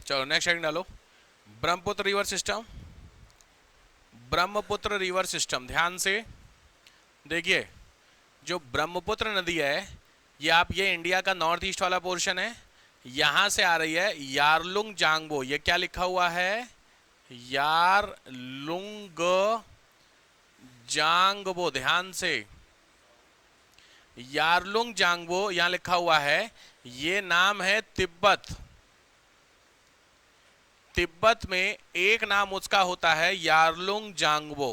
चलो next heading डालो, Brahmaputra river system. Brahmaputra river system, ध्यान से देखिए, जो ब्रह्मपुत्र नदी है ये इंडिया का नॉर्थ ईस्ट वाला पोर्शन है, यहां से आ रही है यारलुंग जांगबो। ये क्या लिखा हुआ है, यारलुंग जांगबो, ध्यान से, यारलुंग जांगबो यहां लिखा हुआ है। ये नाम है तिब्बत। तिब्बत में एक नाम उसका होता है यारलुंग जांगबो,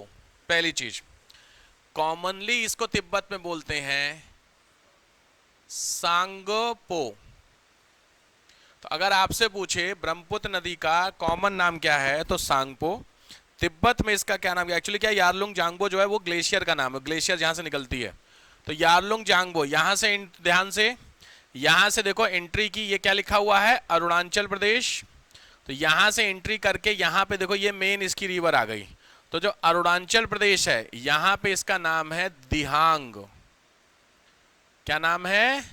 पहली चीज। कॉमनली इसको तिब्बत में बोलते हैं सांगपो। तो अगर आपसे पूछे ब्रह्मपुत्र नदी का कॉमन नाम क्या है तो सांगपो। तिब्बत में इसका क्या नाम है, एक्चुअली क्या, यारलुंग जांगबो जो है वो ग्लेशियर का नाम है, ग्लेशियर जहां से निकलती है। तो यारलुंग जांगबो, यहां से ध्यान से, यहां से देखो एंट्री की, ये क्या लिखा हुआ है, अरुणाचल प्रदेश। तो यहां से एंट्री करके यहां पे देखो ये मेन इसकी रिवर आ गई। तो जो अरुणाचल प्रदेश है यहां पे इसका नाम है दिहांग। क्या नाम है,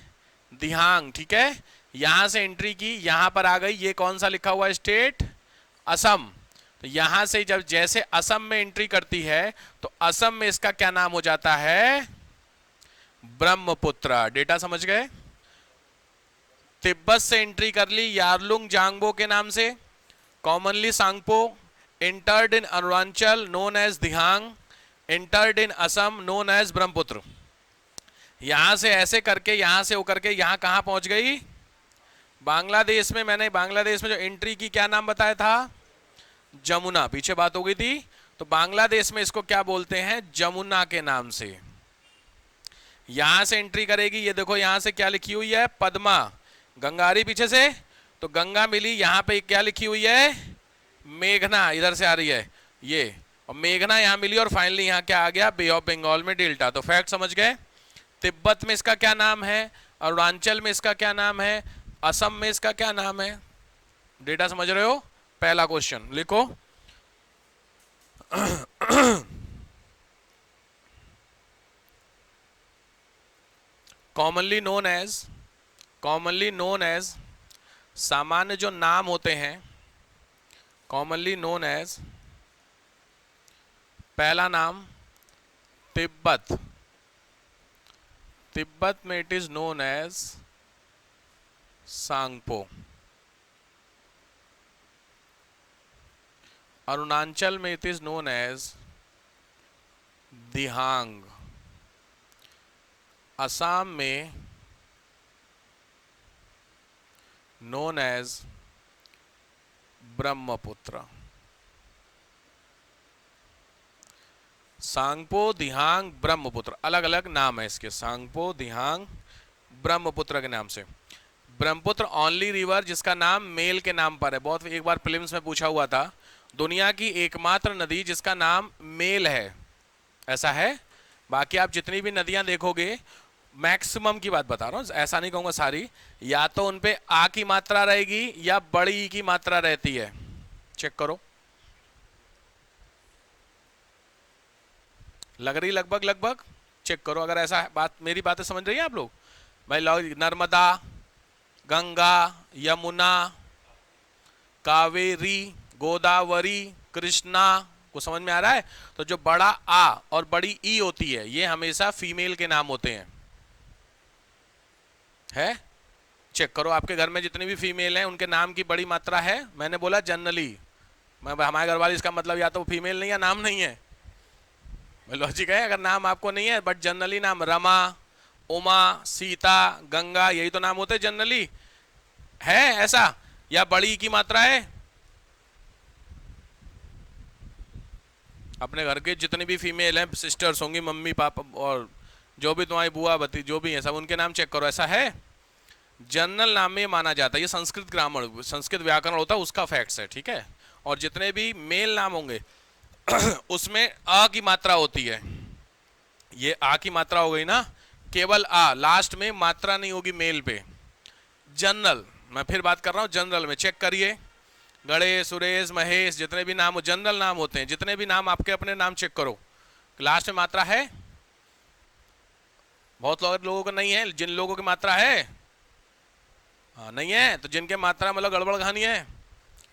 दिहांग, ठीक है। यहां से एंट्री की, यहां पर आ गई, ये कौन सा लिखा हुआ है, स्टेट असम। तो यहां से जब जैसे असम में एंट्री करती है तो असम में इसका क्या नाम हो जाता है, ब्रह्मपुत्र। डेटा समझ गए। तिब्बत से एंट्री कर ली यारलुंग जांगबो के नाम से, commonly Tsangpo. Entered in Arunachal known as Dihang, entered in Assam known as Brahmaputra. यहां से ऐसे करके, यहां से होकर के यहां कहां पहुंच गई, बांग्लादेश में। मैंने बांग्लादेश में जो एंट्री की क्या नाम बताया था, जमुना, पीछे बात हो गई थी। तो बांग्लादेश में इसको क्या बोलते हैं, जमुना के नाम से। यहां से एंट्री करेगी, ये देखो यहां से क्या लिखी हुई है, पद्मा। गंगा आ रही पीछे से, तो गंगा मिली, यहां पे क्या लिखी हुई है, मेघना, इधर से आ रही है ये, और मेघना यहां मिली, और फाइनली यहां क्या आ गया, बे ऑफ बंगाल में डेल्टा। तो फैक्ट समझ गए। तिब्बत में इसका क्या नाम है, अरुणाचल में इसका क्या नाम है, असम में इसका क्या नाम है। डेटा समझ रहे हो। पहला क्वेश्चन लिखो, कॉमनली नोन एज, सामान्य जो नाम होते हैं, कॉमनली नोन एज, पहला नाम तिब्बत। तिब्बत में it is known as Tsangpo. Arunachal में it is known as Dihang. Assam में नोन एज ब्रह्मपुत्र। सांगपो, दिहांग, ब्रह्मपुत्र, अलग अलग नाम है इसके, सांगपो, दिहांग, ब्रह्मपुत्र के नाम से। ब्रह्मपुत्र ओनली रिवर जिसका नाम मेल के नाम पर है। बहुत एक बार प्रीलिम्स में पूछा हुआ था, दुनिया की एकमात्र नदी जिसका नाम मेल है, ऐसा है। बाकी आप जितनी भी नदियां देखोगे, मैक्सिमम की बात बता रहा हूं, ऐसा नहीं कहूंगा सारी, या तो उनपे आ की मात्रा रहेगी या बड़ी ई की मात्रा रहती है। चेक करो, लग रही लगभग लगभग, चेक करो अगर ऐसा बात, मेरी बातें समझ रही है आप लोग। भाई नर्मदा, गंगा, यमुना, कावेरी, गोदावरी, कृष्णा, को समझ में आ रहा है। तो जो बड़ा आ और बड़ी ई होती है ये हमेशा फीमेल के नाम होते हैं, है। चेक करो आपके घर में जितनी भी फीमेल हैं उनके नाम की बड़ी मात्रा है। मैंने बोला जनरली, मैं हमारे घर वाले, इसका मतलब या तो फीमेल नहीं या नाम नहीं है। लॉजिक है, अगर नाम आपको नहीं है बट जनरली नाम रमा, उमा, सीता, गंगा, यही तो नाम होते हैं जनरली, है ऐसा, या बड़ी की मात्रा है। अपने घर के जितनी भी फीमेल हैं, सिस्टर्स होंगी, मम्मी पापा, और जो भी तुम्हारी बुआ बती जो भी है, सब उनके नाम चेक करो, ऐसा है। जनरल नाम में माना जाता है, ये संस्कृत ग्रामर, संस्कृत व्याकरण होता है उसका फैक्ट्स है, ठीक है। और जितने भी मेल नाम होंगे उसमें अ की मात्रा होती है। ये आ की मात्रा हो गई ना, केवल आ, लास्ट में मात्रा नहीं होगी मेल पे। जनरल, मैं फिर बात कर रहा हूं जनरल में, चेक करिए, गणेश, सुरेश, महेश, जितने भी नाम जनरल नाम होते हैं, जितने भी नाम आपके अपने नाम चेक करो, लास्ट में मात्रा है। बहुत लोगों को नहीं है, जिन लोगों की मात्रा है, हाँ नहीं है, तो जिनके मात्रा मतलब गड़बड़ कहानी है।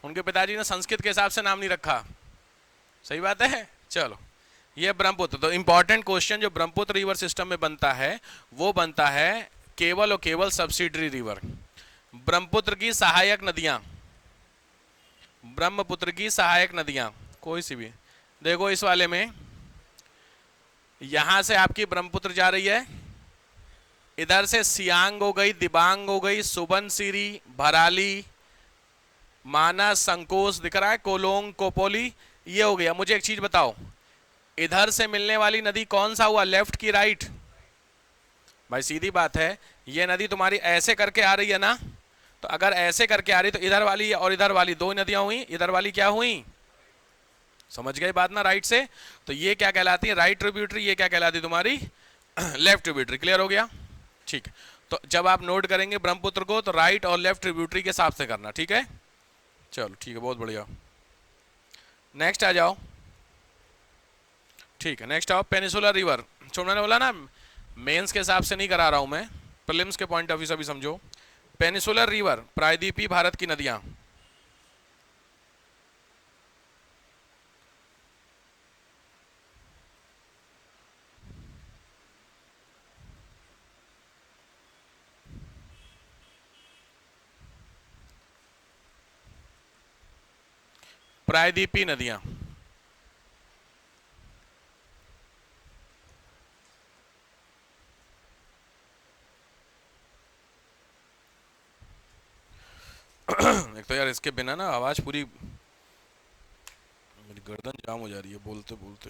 उनके पिताजी ने संस्कृत के हिसाब से नाम नहीं रखा। सही बात है। चलो, ये ब्रह्मपुत्र, तो इंपॉर्टेंट क्वेश्चन जो ब्रह्मपुत्र रिवर सिस्टम में बनता है वो बनता है केवल और केवल सब्सिडरी रिवर। ब्रह्मपुत्र की सहायक नदियां, ब्रह्मपुत्र की सहायक नदियां कोई सी भी, देखो इस वाले में यहां से आपकी ब्रह्मपुत्र जा रही है, इधर से सियांग हो गई, दिबांग हो गई, सुबनसिरी, भराली, मानस, संकोच दिख रहा है, कोलोंग, कोपोली, ये हो गया। मुझे एक चीज बताओ, इधर से मिलने वाली नदी कौन सा हुआ, लेफ्ट की राइट? भाई सीधी बात है, ये नदी तुम्हारी ऐसे करके आ रही है ना, तो अगर ऐसे करके आ रही तो इधर वाली और इधर वाली दो नदियां हुई, इधर वाली क्या हुई? समझ गए बात ना, राइट से। तो ये क्या कहलाती है, राइट ट्रिब्यूटरी, ये क्या कहलाती है तुम्हारी, लेफ्ट ट्रिब्यूटरी। क्लियर हो गया? ठीक है, तो जब आप नोट करेंगे ब्रह्मपुत्र को तो राइट और लेफ्ट ट्रिब्यूटरी के हिसाब से करना, ठीक है? चलो ठीक है, बहुत बढ़िया। नेक्स्ट आ जाओ। ठीक है, नेक्स्ट आओ, पेनिसुलर रिवर। जो मैंने बोला ना, मेंस के हिसाब से नहीं करा रहा हूं मैं, प्रीलिम्स के पॉइंट ऑफ व्यू से भी समझो। पेनिसुलर रिवर, प्रायद्वीपीय भारत की नदियां। प्रायद्वीपीय नदियां, एक तो यार इसके बिना ना आवाज पूरी, मेरी गर्दन जाम हो जा रही है बोलते बोलते।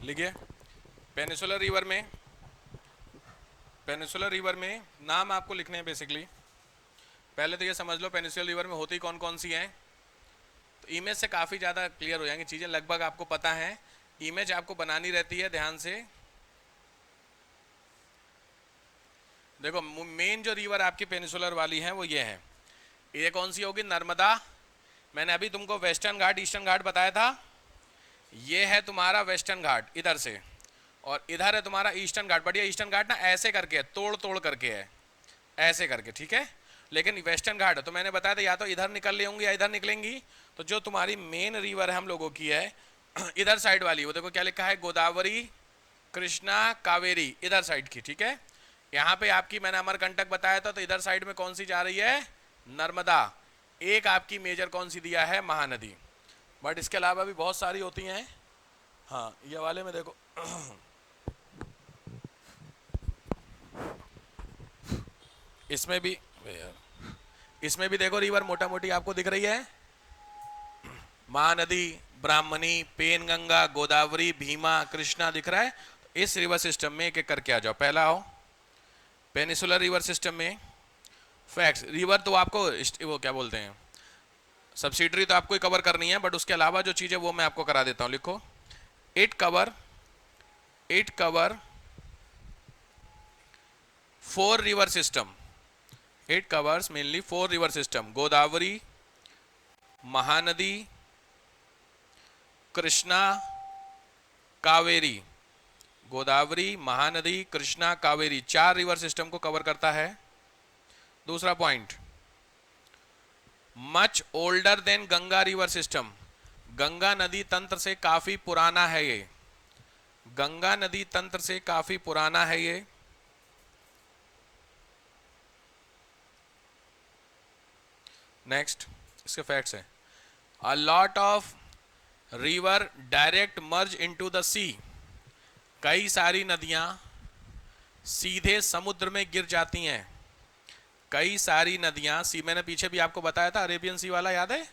लिखिए, पेनिसुलर रिवर में, पेनिसुलर रिवर में नाम आपको लिखने हैं बेसिकली। पहले तो ये समझ लो पेनिसुलर रिवर में होती कौन कौन सी हैं, तो इमेज से काफ़ी ज़्यादा क्लियर हो जाएंगी चीज़ें, लगभग आपको पता है। इमेज आपको बनानी रहती है ध्यान से। देखो मेन जो रिवर आपकी पेनिसुलर वाली है वो ये है। ये कौन सी होगी, नर्मदा। मैंने अभी तुमको वेस्टर्न घाट ईस्टर्न घाट बताया था, ये है तुम्हारा वेस्टर्न घाट इधर से, और इधर है तुम्हारा ईस्टर्न घाट। बढ़िया, ईस्टर्न घाट ना ऐसे करके है, तोड़ तोड़ करके है, ऐसे करके, ठीक है। लेकिन वेस्टर्न घाट है तो मैंने बताया था या तो इधर निकल ले होंगी या इधर निकलेंगी। तो जो तुम्हारी मेन रिवर है हम लोगों की है इधर साइड वाली, वो देखो क्या लिखा है, गोदावरी, कृष्णा, कावेरी, इधर साइड की, ठीक है। यहाँ पे आपकी मैंने अमरकंटक बताया था, तो इधर साइड में कौन सी जा रही है, नर्मदा। एक आपकी मेजर कौन सी दिया है, महानदी। बट इसके अलावा भी बहुत सारी होती हैं। हाँ, ये वाले में देखो इसमें भी, इसमें भी देखो रिवर मोटा मोटी आपको दिख रही है, महानदी, ब्राह्मणी, पेनगंगा, गोदावरी, भीमा, कृष्णा दिख रहा है। इस रिवर सिस्टम में एक एक करके आ जाओ। पहला आओ पेनिसुलर रिवर सिस्टम में फैक्ट्स। रिवर तो आपको वो क्या बोलते हैं, सब्सिडरी तो आपको ही कवर करनी है, बट उसके अलावा जो चीज़ है वो मैं आपको करा देता हूँ। लिखो, it cover 4 river system. It covers mainly 4 river system, Godavari, Mahanadi, Krishna, Kaveri. Godavari, Mahanadi, Krishna, Kaveri, 4 river system को कवर करता है। दूसरा point, much older than Ganga river system. Ganga नदी तंत्र से काफी पुराना है ये, गंगा नदी तंत्र से काफी पुराना है ये। नेक्स्ट इसके फैक्ट्स हैं, a lot of river direct merge into the sea. कई सारी नदियां सीधे समुद्र में गिर जाती हैं। कई सारी नदियां सी, मैंने पीछे भी आपको बताया था अरेबियन सी वाला, याद है,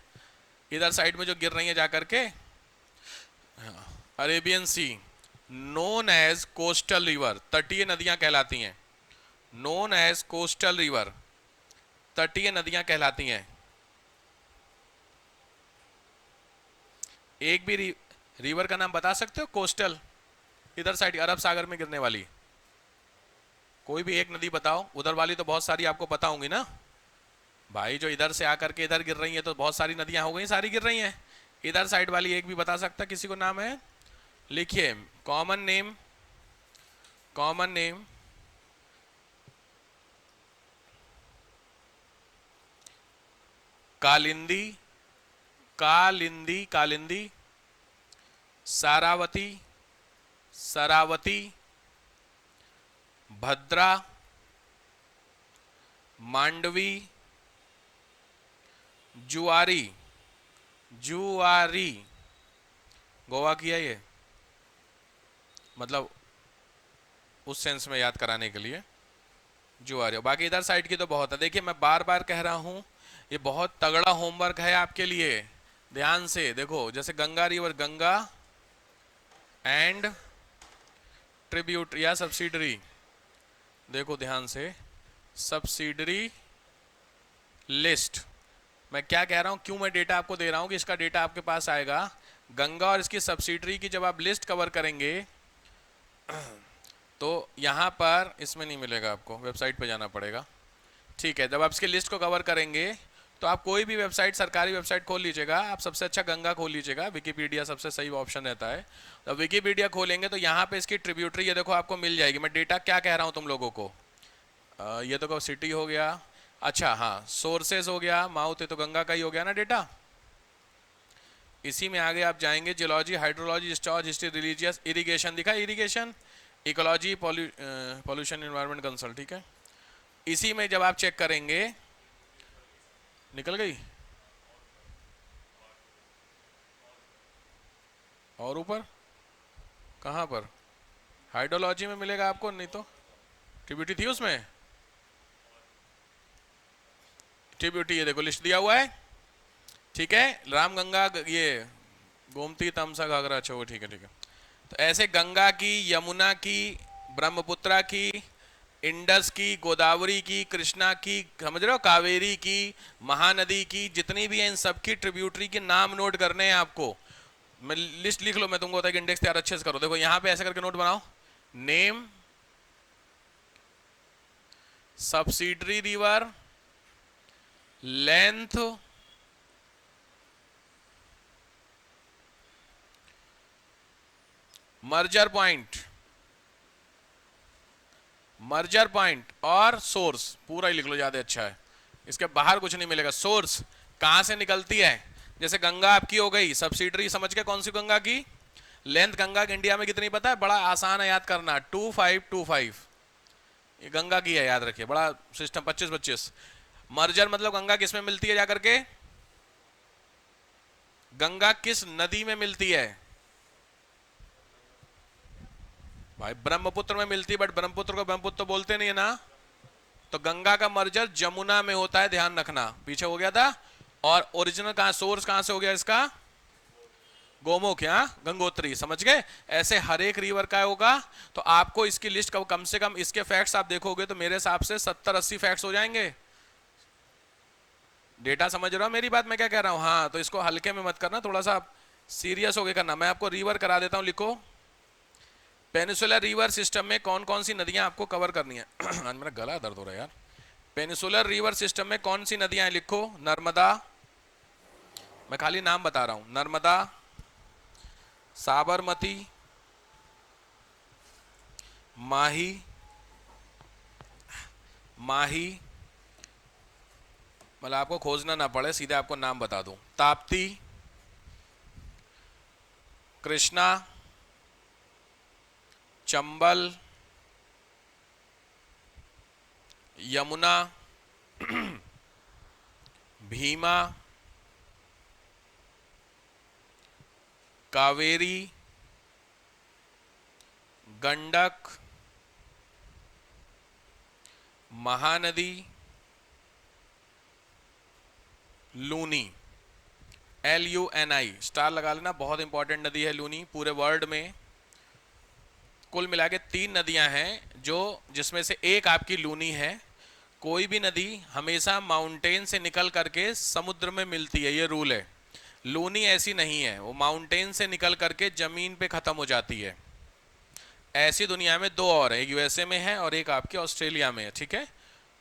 इधर साइड में जो गिर रही है जाकर के, अरेबियन सी, नोन एज कोस्टल रिवर, तटीय नदियां कहलाती हैं। नोन एज कोस्टल रिवर, तटीय नदियां कहलाती हैं। एक भी रिवर का नाम बता सकते हो कोस्टल, इधर साइड अरब सागर में गिरने वाली? कोई भी एक नदी बताओ, उधर वाली तो बहुत सारी आपको पता होंगी ना भाई, जो इधर से आकर के इधर गिर रही है तो बहुत सारी नदियां हो गई, सारी गिर रही हैं। इधर साइड वाली एक भी बता सकता किसी को नाम है? लिखिए common name, common name Kalindi, Kalindi, Kalindi, Sharavati, Saravati, Bhadra, Mandovi, Zuari, Zuari. Goa की है ये, मतलब उस सेंस में याद कराने के लिए जुआरी। बाकी इधर साइड की तो बहुत है। देखिए मैं बार बार कह रहा हूं, ये बहुत तगड़ा होमवर्क है आपके लिए, ध्यान से देखो। जैसे Ganga river, Ganga and tribute या सब्सिडरी, देखो ध्यान से, सब्सिडरी लिस्ट। मैं क्या कह रहा हूं, क्यों मैं डेटा आपको दे रहा हूं कि इसका डेटा आपके पास आएगा। गंगा और इसकी सब्सिडरी की जब आप लिस्ट कवर करेंगे तो यहां पर इसमें नहीं मिलेगा, आपको वेबसाइट पे जाना पड़ेगा। ठीक है, जब आप इसकी लिस्ट को कवर करेंगे तो आप कोई भी वेबसाइट, सरकारी वेबसाइट खोल लीजिएगा। आप सबसे अच्छा गंगा खोल लीजिएगा, विकीपीडिया सबसे सही ऑप्शन रहता है। तो विकीपीडिया खोलेंगे तो यहाँ पे इसकी ट्रिब्यूटरी ये देखो आपको मिल जाएगी। मैं डेटा क्या कह रहा हूँ तुम लोगों को, ये देखो सिटी हो गया, अच्छा हाँ सोर्सेज हो गया, माउथ है तो गंगा का ही हो गया ना डेटा। इसी में आगे आप जाएंगे, geology, hydrology, storage, history, religious, irrigation दिखा, irrigation, ecology, pollution, environment consult. ठीक है, इसी में जब आप चेक करेंगे, निकल गई और ऊपर कहाँ पर, हाइड्रोलॉजी में मिलेगा आपको, नहीं तो ट्रिब्यूटरी थी उसमें, ट्रिब्यूटरी ये देखो लिस्ट दिया हुआ है। ठीक है, रामगंगा, ये गोमती, तमसा, घाघरा, अच्छा वो ठीक है ठीक है। तो ऐसे गंगा की, यमुना की, ब्रह्मपुत्रा की, इंडस की, गोदावरी की, कृष्णा की, समझ रहे हो, कावेरी की, महानदी की, जितनी भी हैं इन सबकी ट्रिब्यूटरी के नाम नोट करने हैं आपको। मैं लिस्ट लिख लो, मैं तुमको होता है कि इंडेक्स तैयार अच्छे से करो। देखो यहाँ पे ऐसे करके नोट बनाओ, name, subsidiary river, length, merger point, merger point और सोर्स, पूरा ही लिख लो, ज्यादा अच्छा है, इसके बाहर कुछ नहीं मिलेगा। सोर्स कहां से निकलती है, जैसे गंगा आपकी हो गई, सब्सिडरी समझ के कौन सी गंगा की, लेंथ गंगा की इंडिया में कितनी पता है, बड़ा आसान है याद करना, 2525, ये गंगा की है, याद रखिए, बड़ा सिस्टम 2525। मर्जर मतलब गंगा किस में मिलती है जाकर के, गंगा किस नदी में मिलती है भाई, ब्रह्मपुत्र में मिलती है, बट ब्रह्मपुत्र को ब्रह्मपुत्र तो बोलते नहीं है ना। तो गंगा का मर्जर जमुना में होता है, ध्यान रखना, पीछे हो गया था। और ओरिजिनल कहां, सोर्स कहां से हो गया इसका, गोमुख, यहाँ गंगोत्री, समझ गए। ऐसे हर एक रिवर का होगा। तो आपको इसकी लिस्ट कम से कम, इसके फैक्ट्स आप देखोगे तो मेरे हिसाब से 70-80 फैक्ट्स हो जाएंगे। डेटा समझ रहा हो मेरी बात, मैं क्या कह रहा हूं। हाँ, तो इसको हल्के में मत करना, थोड़ा सा सीरियस होके करना। मैं आपको रिवर करा देता हूं, लिखो पेनिसुलर रिवर सिस्टम में कौन कौन सी नदियां आपको कवर करनी है। आज मेरा गला दर्द हो रहा है यार। पेनिसुलर रिवर सिस्टम में कौन सी नदियां हैं, लिखो, नर्मदा, मैं खाली नाम बता रहा हूं, नर्मदा, साबरमती, माही, माही, मतलब आपको खोजना ना पड़े, सीधे आपको नाम बता दूं, ताप्ती, कृष्णा, चंबल, यमुना, भीमा, कावेरी, गंडक, महानदी, लूनी, LUNI, स्टार लगा लेना, बहुत इंपॉर्टेंट नदी है लूनी। पूरे वर्ल्ड में कुल मिला के 3 नदियां हैं जो, जिसमें से एक आपकी लूनी है। कोई भी नदी हमेशा माउंटेन से निकल करके समुद्र में मिलती है, ये रूल है। लूनी ऐसी नहीं है, वो माउंटेन से निकल करके जमीन पे खत्म हो जाती है। ऐसी दुनिया में दो और है, एक यूएसए में है और एक आपकी ऑस्ट्रेलिया में है, ठीक है।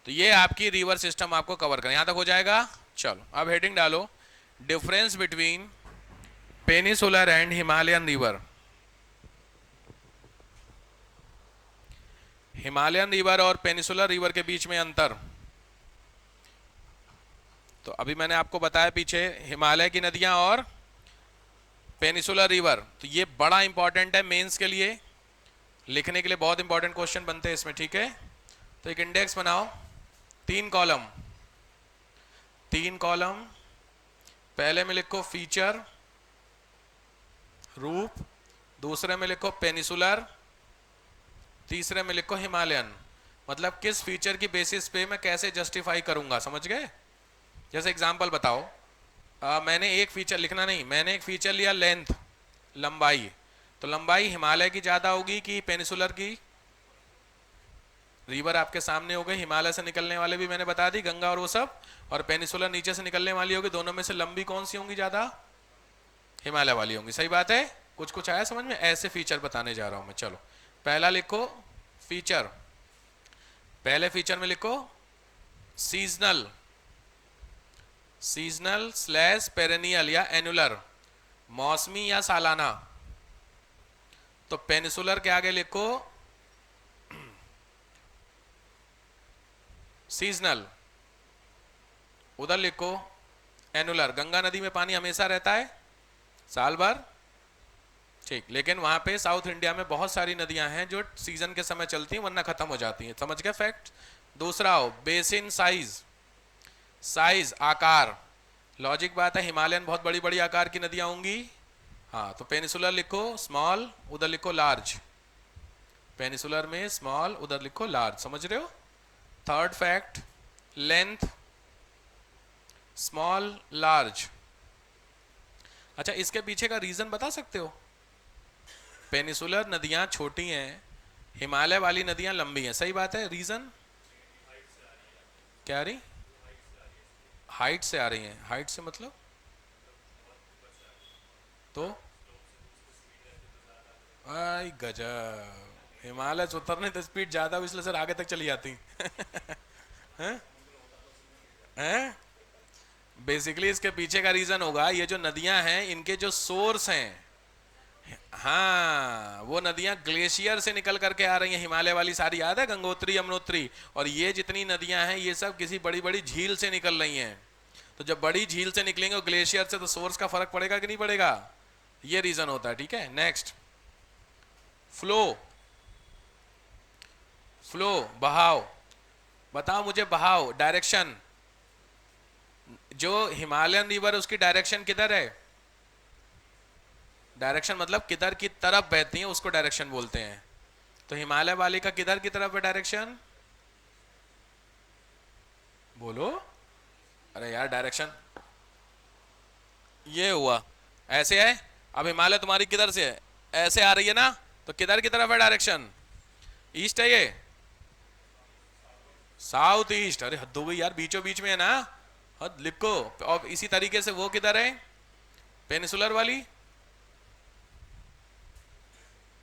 तो ये आपकी रिवर सिस्टम आपको कवर करें, यहां तक हो जाएगा। चलो अब हेडिंग डालो, difference between peninsular and Himalayan river. Himalayan river और पेनिसुलर रिवर के बीच में अंतर। तो अभी मैंने आपको बताया पीछे हिमालय की नदियां और पेनिसुलर रिवर, तो ये बड़ा इंपॉर्टेंट है मेंस के लिए, लिखने के लिए बहुत इंपॉर्टेंट क्वेश्चन बनते हैं इसमें, ठीक है। तो एक इंडेक्स बनाओ, 3 कॉलम, 3 कॉलम। पहले में लिखो फीचर रूप, दूसरे में लिखो पेनिसुलर, तीसरे में लिखो हिमालयन। मतलब किस फीचर की बेसिस पे मैं कैसे जस्टिफाई करूंगा, समझ गए। जैसे एग्जांपल बताओ, मैंने एक फीचर लिखना नहीं, मैंने एक फीचर लिया लेंथ, लंबाई। तो लंबाई हिमालय की ज़्यादा होगी कि पेनिसुलर की। रिवर आपके सामने हो गई, हिमालय से निकलने वाले भी मैंने बता दी, गंगा और वो सब, और पेनिसुलर नीचे से निकलने वाली होगी। दोनों में से लंबी कौन सी होंगी ज़्यादा? हिमालय वाली होंगी, सही बात है। कुछ कुछ आया समझ में, ऐसे फीचर बताने जा रहा हूं मैं। चलो पहला लिखो फीचर, पहले फीचर में लिखो सीजनल, सीजनल स्लैश पेरेनियल या एनुलर, मौसमी या सालाना। तो पेनिसुलर के आगे लिखो सीजनल, उधर लिखो एनुलर। गंगा नदी में पानी हमेशा रहता है, साल भर, ठीक। लेकिन वहां पे साउथ इंडिया में बहुत सारी नदियां हैं जो सीजन के समय चलती हैं वरना खत्म हो जाती हैं, समझ गए फैक्ट। दूसरा हो बेसिन साइज, साइज आकार, लॉजिक बात है, हिमालयन बहुत बड़ी बड़ी आकार की नदियां होंगी, हाँ। तो पेनिसुलर लिखो स्मॉल, उधर लिखो लार्ज, पेनिसुलर में स्मॉल, उधर लिखो लार्ज, समझ रहे हो। Third fact, length small large. अच्छा इसके पीछे का रीजन बता सकते हो? पेनिसुलर नदियां छोटी हैं, हिमालय वाली नदियां लंबी हैं, सही बात है। रीजन क्या आ रही? हाइट से आ रही हैं। हाइट से मतलब तो आई गजब, हिमालय से उतरने तो स्पीड ज्यादा हो इसलिए सर आगे तक चली जाती हैं हैं। बेसिकली इसके पीछे का रीजन होगा ये जो नदियां हैं इनके जो सोर्स हैं, हाँ वो नदियां ग्लेशियर से निकल करके आ रही हैं, हिमालय वाली सारी याद है, गंगोत्री यमुनोत्री, और ये जितनी नदियां हैं ये सब किसी बड़ी बड़ी झील से निकल रही हैं। तो जब बड़ी झील से निकलेंगे और ग्लेशियर से, तो सोर्स का फर्क पड़ेगा कि नहीं पड़ेगा, ये रीजन होता है, ठीक है। नेक्स्ट फ्लो, फ्लो बहाव, बताओ मुझे बहाव, डायरेक्शन। जो हिमालयन रिवर उसकी डायरेक्शन किधर है? डायरेक्शन मतलब किधर की तरफ बहती है उसको डायरेक्शन बोलते हैं। तो हिमालय वाली का किधर की तरफ है डायरेक्शन? बोलो, अरे यार डायरेक्शन ये हुआ, ऐसे है। अब हिमालय तुम्हारी किधर से है? ऐसे आ रही है ना, तो किधर की तरफ है डायरेक्शन? ईस्ट है ये, साउथ ईस्ट। अरे हद हो गई यार, बीचों बीच में है ना, हद लिखो। और इसी तरीके से वो किधर है? पेनिसुलर वाली,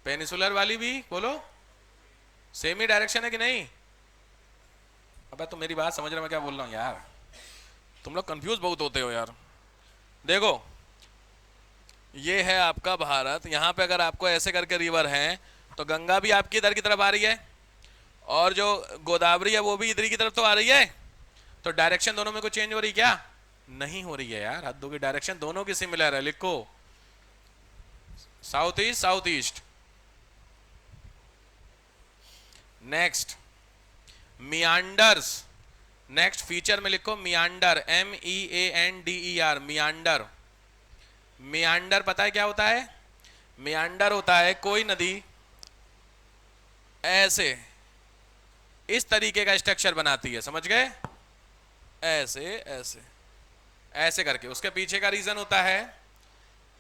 पेनिसुलर वाली भी बोलो सेम ही डायरेक्शन है कि नहीं? अबे तो मेरी बात समझ रहे मैं क्या बोल रहा हूँ यार, तुम लोग कंफ्यूज बहुत होते हो यार। देखो ये है आपका भारत, यहाँ पे अगर आपको ऐसे करके रिवर है तो गंगा भी आपकी इधर की तरफ आ रही है और जो गोदावरी है वो भी इधर की तरफ तो आ रही है। तो डायरेक्शन दोनों में कोई चेंज हो रही क्या? नहीं हो रही है यार, हद होगी, डायरेक्शन दोनों की सिमिलर है। लिखो south east, south east. Next मियांडर्स, next feature में लिखो मियांडर, MEANDER, मियांडर। मियांडर पता है क्या होता है? मियांडर होता है कोई नदी ऐसे इस तरीके का स्ट्रक्चर बनाती है, समझ गए, ऐसे ऐसे ऐसे करके। उसके पीछे का रीजन होता है,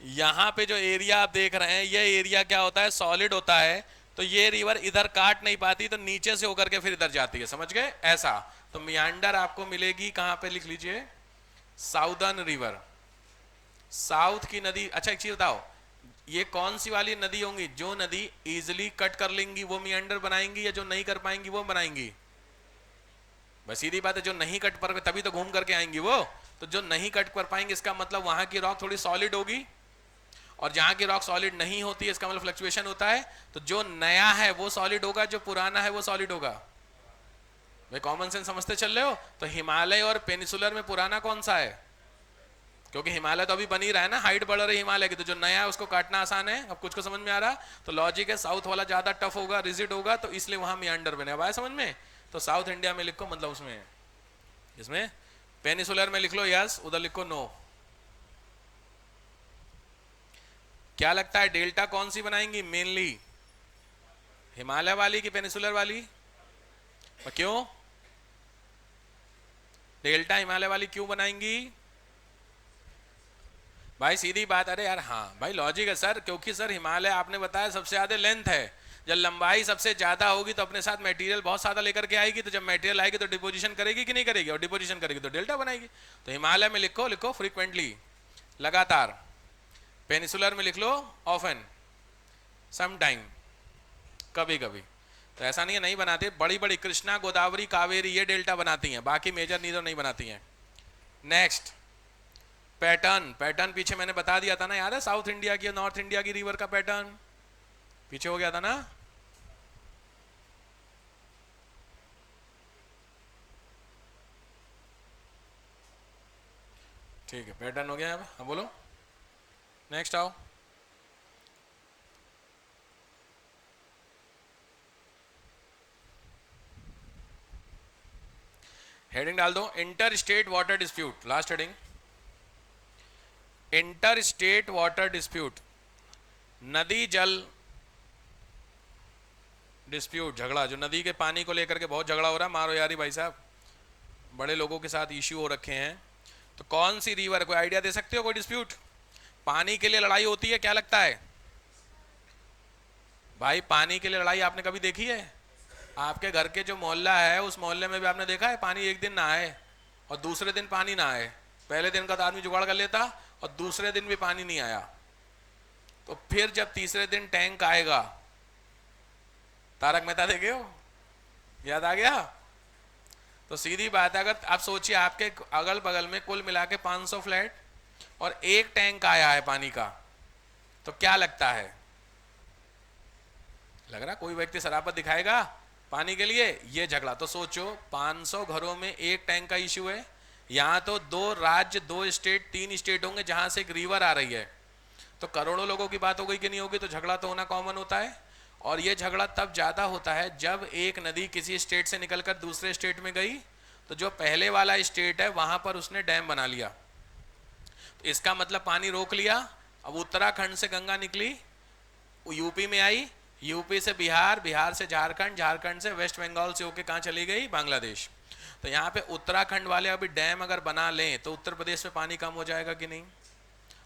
यहां पे जो एरिया आप देख रहे हैं ये एरिया क्या होता है? सॉलिड होता है। तो ये रिवर इधर काट नहीं पाती तो नीचे से होकर के फिर इधर जाती है, समझ गए, ऐसा। तो मियांडर आपको मिलेगी कहां पे, लिख लीजिए साउदर्न रिवर, साउथ की नदी। अच्छा एक चीज बताओ, ये कौन सी वाली नदी होंगी? जो नदी इजिली कट कर लेंगी वो मियांडर बनाएंगी, या जो नहीं कर पाएंगी वो बनाएंगी? बस सीधी बात है, जो नहीं कट पर तभी तो घूम करके आएंगी वो। तो जो नहीं कट कर पाएंगे इसका मतलब वहां की रॉक थोड़ी सॉलिड होगी, और जहां की रॉक सॉलिड नहीं होती है इसका मतलब फ्लक्चुएशन होता है। तो जो नया है वो सॉलिड होगा, जो पुराना है वो सॉलिड होगा। भाई कॉमन सेंस समझते चल रहे हो? तो हिमालय और पेनिसुलर में पुराना कौन सा है? क्योंकि हिमालय तो अभी बन ही रहा है ना, हाइट बढ़ रही है हिमालय की, तो जो नया है उसको काटना आसान है। अब कुछ को समझ में आ रहा? तो लॉजिक है, साउथ वाला ज्यादा टफ होगा, रिजिड होगा, तो इसलिए वहां मियांडर बने। अब आया समझ में? तो साउथ इंडिया में लिखो, मतलब उसमें इसमें पेनिसुलर में लिख लो यस, उधर लिखो नो। क्या लगता है डेल्टा कौन सी बनाएंगी मेनली? हिमालय वाली कि पेनिसुलर वाली? और क्यों डेल्टा हिमालय वाली क्यों बनाएंगी? भाई सीधी बात, अरे यार हाँ भाई लॉजिक है सर, क्योंकि सर हिमालय आपने बताया सबसे ज्यादा लेंथ है। जब लंबाई सबसे ज्यादा होगी तो अपने साथ मटेरियल बहुत ज्यादा लेकर के आएगी, तो जब मटेरियल आएगी तो डिपोजिशन करेगी कि नहीं करेगी? और डिपोजिशन करेगी तो डेल्टा बनाएगी। तो हिमालय में लिखो, लिखो फ्रीक्वेंटली, लगातार। पेनिसुलर में लिख लो ऑफन, सम टाइम, कभी कभी। तो ऐसा नहीं है नहीं बनाते, बड़ी बड़ी कृष्णा गोदावरी कावेरी ये डेल्टा बनाती हैं, बाकी मेजर नीदर नहीं बनाती हैं। नेक्स्ट पैटर्न, पैटर्न पीछे मैंने बता दिया था ना, याद है? साउथ इंडिया की नॉर्थ इंडिया की रिवर का पैटर्न पीछे हो गया था ना। ठीक है, पैटर्न हो गया। अब बोलो नेक्स्ट आओ। हेडिंग डाल दो, inter state water dispute, last heading. Inter state water dispute, नदी जल डिस्प्यूट, झगड़ा, जो नदी के पानी को लेकर के बहुत झगड़ा हो रहा है, मारो यारी भाई साहब, बड़े लोगों के साथ इश्यू हो रखे हैं। तो कौन सी रिवर, कोई आइडिया दे सकते हो? कोई डिस्प्यूट, पानी के लिए लड़ाई होती है, क्या लगता है भाई? पानी के लिए लड़ाई आपने कभी देखी है? आपके घर के जो मोहल्ला है उस मोहल्ले में भी आपने देखा है पानी एक दिन ना आए और दूसरे दिन पानी ना आए? पहले दिन का तो आदमी जुगाड़ कर लेता और दूसरे दिन भी पानी नहीं आया, तो फिर जब तीसरे दिन टैंक आएगा, तारक मेहता देखे हो, याद आ गया? तो सीधी बात है, अगर आप सोचिए आपके अगल बगल में कुल मिला के 500 फ्लैट और एक टैंक आया है पानी का, तो क्या लगता है? लग रहा कोई व्यक्ति शराबत दिखाएगा पानी के लिए? ये झगड़ा, तो सोचो 500 घरों में एक टैंक का इश्यू है। यहां तो 2 राज्य, 2 स्टेट, 3 स्टेट होंगे जहां से एक रिवर आ रही है, तो करोड़ों लोगों की बात हो गई कि नहीं होगी? तो झगड़ा तो होना कॉमन होता है। और ये झगड़ा तब ज्यादा होता है जब एक नदी किसी स्टेट से निकलकर दूसरे स्टेट में गई, तो जो पहले वाला स्टेट है वहां पर उसने डैम बना लिया, तो इसका मतलब पानी रोक लिया। अब उत्तराखंड से गंगा निकली, यूपी में आई, यूपी से बिहार, बिहार से झारखंड, झारखंड से वेस्ट बंगाल से होके कहाँ चली गई? बांग्लादेश। तो यहाँ पे उत्तराखंड वाले अभी डैम अगर बना लें तो उत्तर प्रदेश में पानी कम हो जाएगा कि नहीं?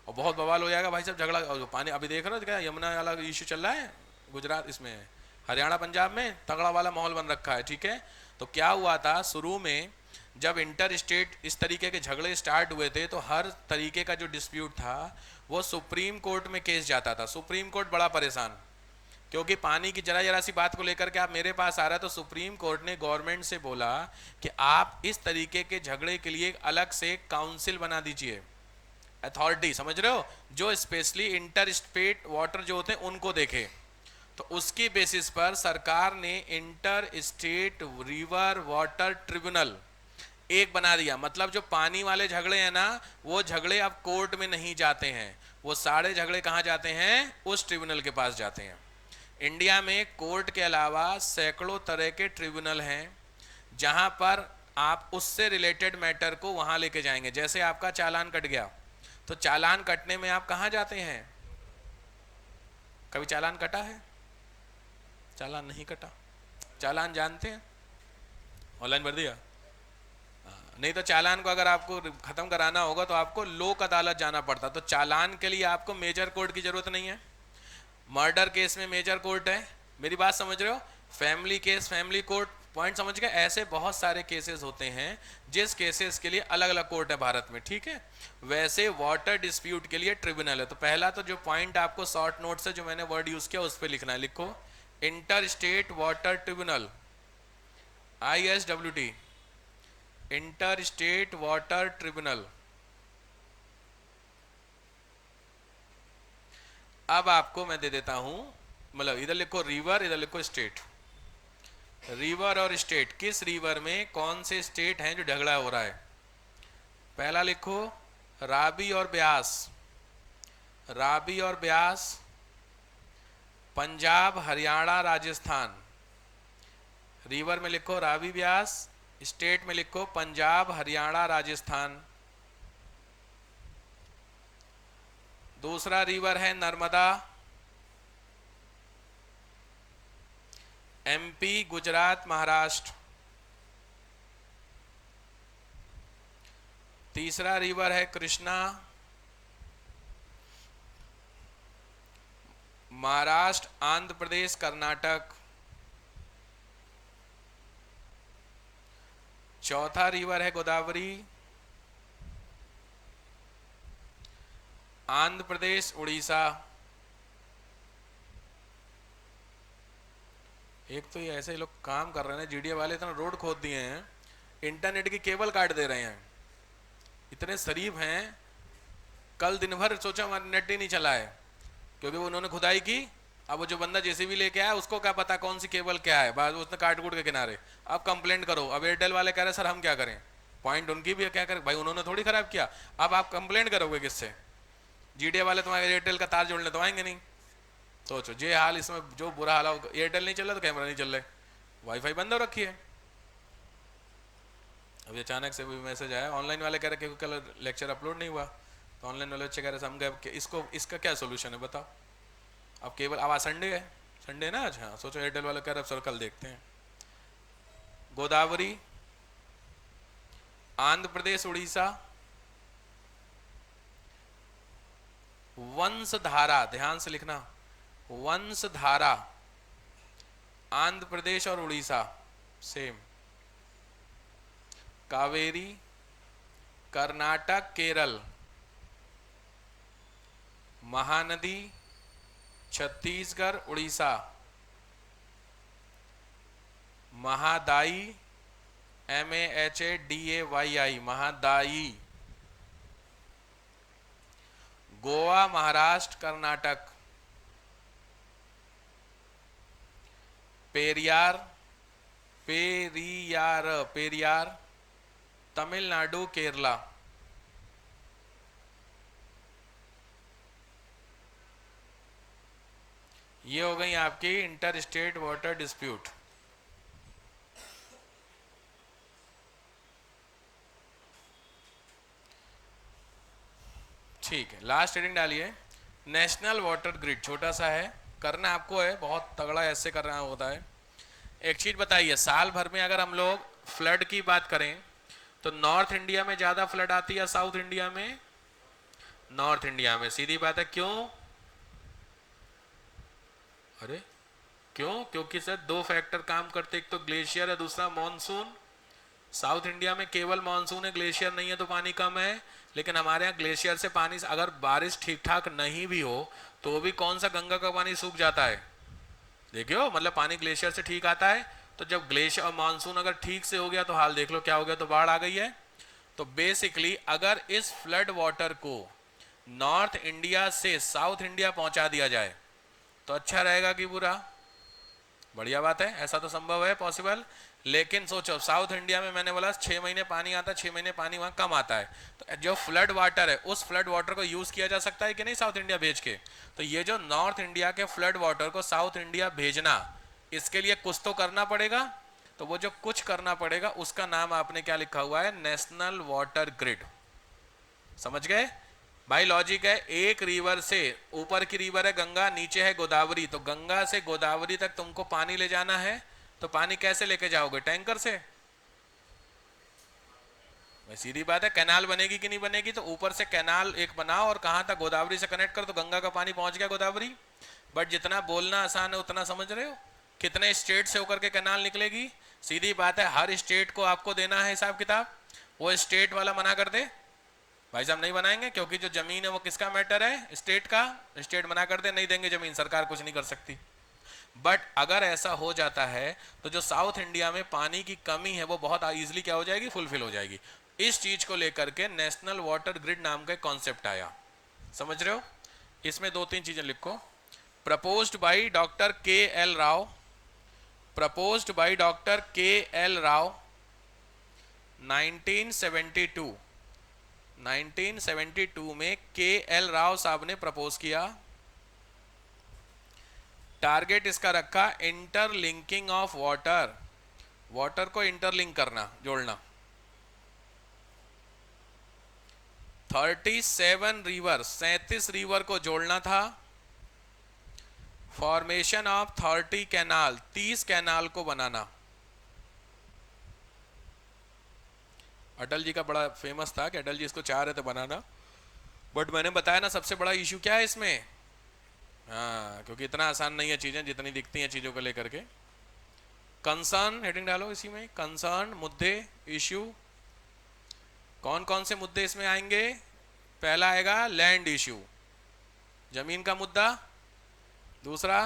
और बहुत बवाल हो जाएगा भाई साहब, झगड़ा। और पानी अभी देख रहे हो क्या यमुना वाला इशू चल रहा है गुजरात, इसमें हरियाणा पंजाब में तगड़ा वाला माहौल बन रखा है, ठीक है? तो क्या हुआ था शुरू में जब इंटर स्टेट इस तरीके के झगड़े स्टार्ट हुए थे, तो हर तरीके का जो डिस्प्यूट था वो सुप्रीम कोर्ट में केस जाता था। सुप्रीम कोर्ट बड़ा परेशान, क्योंकि पानी की जरा जरा सी बात को लेकर के आप मेरे पास आ रहा है, तो सुप्रीम कोर्ट ने गवर्नमेंट से बोला कि आप इस तरीके के झगड़े के लिए अलग से काउंसिल बना दीजिए, अथॉरिटी, समझ रहे हो, जो स्पेशली इंटर स्टेट वाटर जो होते हैं उनको देखे। तो उसकी बेसिस पर सरकार ने inter state river water tribunal एक बना दिया। मतलब जो पानी वाले झगड़े हैं ना, वो झगड़े अब कोर्ट में नहीं जाते हैं, वो सारे झगड़े कहाँ जाते हैं? उस ट्रिब्यूनल के पास जाते हैं। इंडिया में कोर्ट के अलावा सैकड़ों तरह के ट्रिब्यूनल हैं जहां पर आप उससे रिलेटेड मैटर को वहां लेके जाएंगे। जैसे आपका चालान कट गया, तो चालान कटने में आप कहां जाते हैं? कभी चालान कटा है? चालान नहीं कटा, चालान जानते हैं, ऑनलाइन भर दिया। नहीं तो चालान को अगर आपको खत्म कराना होगा तो आपको लोक अदालत जाना पड़ता। तो चालान के लिए आपको मेजर कोर्ट की जरूरत नहीं है। मर्डर केस में मेजर कोर्ट है, मेरी बात समझ रहे हो? Family case family court, point समझ गए? ऐसे बहुत सारे केसेस होते हैं जिस केसेस के लिए अलग अलग कोर्ट है भारत में, ठीक है। वैसे वाटर डिस्प्यूट के लिए ट्रिब्यूनल है। तो पहला तो जो पॉइंट आपको शॉर्ट नोट से जो मैंने वर्ड यूज किया उस पर लिखना है, लिखो inter state water tribunal, ISWT, inter state water tribunal. अब आपको मैं दे देता हूं, मतलब इधर लिखो रिवर, इधर लिखो स्टेट। रिवर और स्टेट, किस रिवर में कौन से स्टेट हैं जो झगड़ा हो रहा है? पहला लिखो रावी और ब्यास, रावी और ब्यास, पंजाब हरियाणा राजस्थान। रिवर में लिखो रावी ब्यास, स्टेट में लिखो पंजाब हरियाणा राजस्थान। दूसरा रिवर है नर्मदा, MP गुजरात महाराष्ट्र। तीसरा रिवर है कृष्णा, महाराष्ट्र आंध्र प्रदेश कर्नाटक। चौथा रिवर है गोदावरी, आंध्र प्रदेश उड़ीसा। एक तो ये ऐसे लोग काम कर रहे हैं, GDA वाले इतना रोड खोद दिए हैं, इंटरनेट की केबल काट दे रहे हैं, इतने शरीफ हैं। कल दिन भर सोचा हमारा नेट ही नहीं चला है क्योंकि वो उन्होंने खुदाई की। अब वो जो बंदा JCB लेके आया उसको क्या पता कौन सी केबल क्या है, बाद उसने काट कूट के किनारे। अब कंप्लेंट करो, अब एयरटेल वाले कह रहे सर हम क्या करें, पॉइंट उनकी भी क्या करें भाई, उन्होंने थोड़ी खराब किया। अब आप कंप्लेंट करोगे किससे? GDA वाले तुम्हारे एयरटेल का तार जोड़ने तो आएंगे नहीं। सोचो जे हाल इसमें जो बुरा हाल हो, एयरटेल नहीं चल रहा तो कैमरा नहीं चल रहा, वाईफाई बंद हो रखी है। अभी अचानक से भी मैसेज आया, ऑनलाइन वाले कह रहे कि कल लेक्चर अपलोड नहीं हुआ, तो ऑनलाइन वाले बच्चे कह रहे हम गए इसको, इसका क्या सोल्यूशन है बताओ। अब केवल अब आज संडे है, संडे ना आज, हाँ सोचो एयरटेल वाले कह रहे सर कल देखते हैं। गोदावरी, आंध्र प्रदेश उड़ीसा, वंशधारा, ध्यान से लिखना, वंशधारा आंध्र प्रदेश और उड़ीसा सेम। कावेरी कर्नाटक केरल, महानदी छत्तीसगढ़ उड़ीसा, महादाई MAHADAYI महादाई, गोवा महाराष्ट्र कर्नाटक, पेरियार पेरियार पेरियार तमिलनाडु केरला। ये हो गई आपकी इंटर स्टेट वाटर डिस्प्यूट। ठीक है, लास्ट हेडिंग डालिए, नेशनल वाटर ग्रिड। छोटा सा है, करना आपको है, बहुत तगड़ा ऐसे करना होता है। एक चीज बताइए, साल भर में अगर हम लोग फ्लड की बात करें तो नॉर्थ इंडिया में ज्यादा फ्लड आती है या साउथ इंडिया में? नॉर्थ इंडिया में। सीधी बात है, क्यों? अरे क्यों? क्योंकि सर दो फैक्टर काम करते, एक तो ग्लेशियर है, दूसरा मॉनसून। साउथ इंडिया में केवल मॉनसून है, ग्लेशियर नहीं है तो पानी कम है। लेकिन हमारे यहाँ ग्लेशियर से पानी, अगर बारिश ठीक ठाक नहीं भी हो तो भी कौन सा गंगा का पानी सूख जाता है, देखियो, मतलब पानी ग्लेशियर से ठीक आता है। तो जब ग्लेशियर और मानसून अगर ठीक से हो गया तो हाल देख लो क्या हो गया, तो बाढ़ आ गई है। तो बेसिकली अगर इस फ्लड वाटर को नॉर्थ इंडिया से साउथ इंडिया पहुंचा दिया जाए तो अच्छा रहेगा कि बुरा? बढ़िया बात है, ऐसा तो संभव है, पॉसिबल। लेकिन सोचो साउथ इंडिया में मैंने बोला 6 महीने पानी आता है, 6 महीने पानी वहां कम आता है, तो जो फ्लड वाटर है उस फ्लड वाटर को यूज किया जा सकता है कि नहीं साउथ इंडिया भेज के? तो ये जो नॉर्थ इंडिया के फ्लड वाटर को साउथ इंडिया भेजना, इसके लिए कुछ तो करना पड़ेगा। तो वो जो कुछ करना पड़ेगा उसका नाम आपने क्या लिखा हुआ है? National water grid. समझ गए भाई? लॉजिक है, एक रिवर से, ऊपर की रिवर है गंगा, नीचे है गोदावरी, तो गंगा से गोदावरी तक तुमको पानी ले जाना है, तो पानी कैसे लेके जाओगे? टैंकर से। भाई सीधी बात है, कैनाल बनेगी कि नहीं बनेगी? तो ऊपर से कैनाल एक बनाओ और कहां तक? गोदावरी से कनेक्ट कर, तो गंगा का पानी पहुंच गया गोदावरी। बट जितना बोलना आसान है उतना समझ रहे हो? कितने स्टेट से होकर के कैनाल निकलेगी? सीधी बात है, हर स्टेट को आपको देना है हिसाब किताब, वो स्टेट वाला मना कर दे भाई साहब नहीं बनाएंगे क्योंकि जो जमीन है वो किसका मैटर है, स्टेट का, स्टेट मना कर दे नहीं देंगे जमीन, सरकार कुछ नहीं कर सकती। बट अगर ऐसा हो जाता है तो जो साउथ इंडिया में पानी की कमी है वो बहुत इजीली क्या हो जाएगी, फुलफिल हो जाएगी। इस चीज को लेकर के नेशनल वाटर ग्रिड नाम का कॉन्सेप्ट आया, समझ रहे हो। इसमें दो तीन चीजें लिखो। प्रपोज्ड बाय डॉक्टर के L Rao, proposed by doctor के एल राव 1972, 1972 में के एल राव साहब ने प्रपोज किया। टारगेट इसका रखा इंटरलिंकिंग ऑफ वाटर, वाटर को इंटरलिंक करना, जोड़ना। 37 रिवर, 37 रिवर को जोड़ना था। फॉर्मेशन ऑफ 30 कैनाल, 30 कैनाल को बनाना। अटल जी का बड़ा फेमस था कि अटल जी इसको चाह रहे थे बनाना, बट मैंने बताया ना सबसे बड़ा इशू क्या है इसमें, हाँ क्योंकि इतना आसान नहीं है चीजें जितनी दिखती हैं चीजों को लेकर के। कंसर्न हेडिंग डालो इसी में, कंसर्न मुद्दे, इश्यू। कौन कौन से मुद्दे इसमें आएंगे, पहला आएगा लैंड इश्यू, जमीन का मुद्दा। दूसरा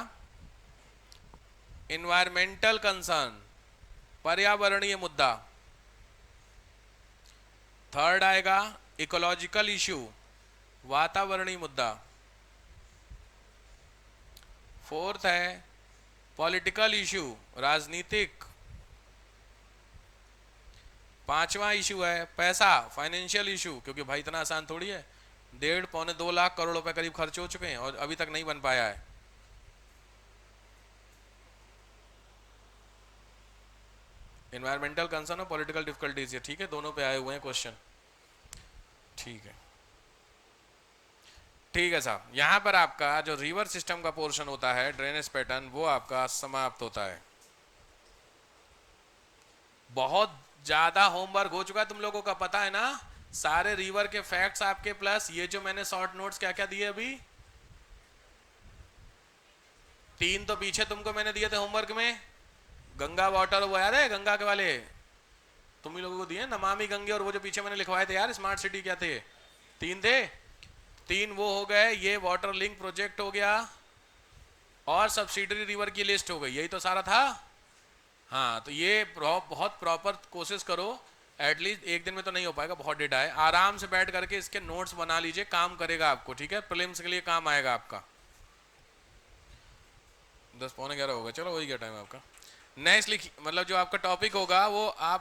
इन्वायरमेंटल कंसर्न, पर्यावरणीय मुद्दा। थर्ड आएगा इकोलॉजिकल इश्यू, वातावरणीय मुद्दा। फोर्थ है पॉलिटिकल इश्यू, राजनीतिक। पांचवा इश्यू है पैसा, फाइनेंशियल इश्यू, क्योंकि भाई इतना आसान थोड़ी है, 1.5-2 लाख करोड़ रुपए करीब खर्च हो चुके हैं और अभी तक नहीं बन पाया है। इन्वायरमेंटल कंसर्न और पॉलिटिकल डिफिकल्टीज, ये ठीक है, दोनों पे आए हुए हैं क्वेश्चन, ठीक है। ठीक है साहब, यहां पर आपका जो रिवर सिस्टम का पोर्शन होता है, ड्रेनेज पैटर्न, वो आपका समाप्त होता है। बहुत ज्यादा होमवर्क हो चुका है तुम लोगों का, पता है ना, सारे रिवर के फैक्ट्स आपके, प्लस ये जो मैंने शॉर्ट नोट्स क्या क्या दिए अभी, 3 तो पीछे तुमको मैंने दिए थे होमवर्क में। गंगा वाटर, वो याद है गंगा के वाले तुम ही लोगों को दिए, नमामि गंगे, और वो जो पीछे मैंने लिखवाए थे यार स्मार्ट सिटी, क्या थे, 3 थे, 3 वो हो गए, ये वाटर लिंक प्रोजेक्ट हो गया और सब्सिडरी रिवर की लिस्ट हो गई, यही तो सारा था। हाँ तो ये बहुत प्रॉपर कोशिश करो, एटलीस्ट एक दिन में तो नहीं हो पाएगा, बहुत डेटा है, आराम से बैठ करके इसके नोट्स बना लीजिए, काम करेगा आपको, ठीक है, प्रीलिम्स के लिए काम आएगा आपका। 10 पौने 11 होगा, चलो वही क्या टाइम है आपका। नेक्स्ट लिखिए, मतलब जो आपका टॉपिक होगा वो आप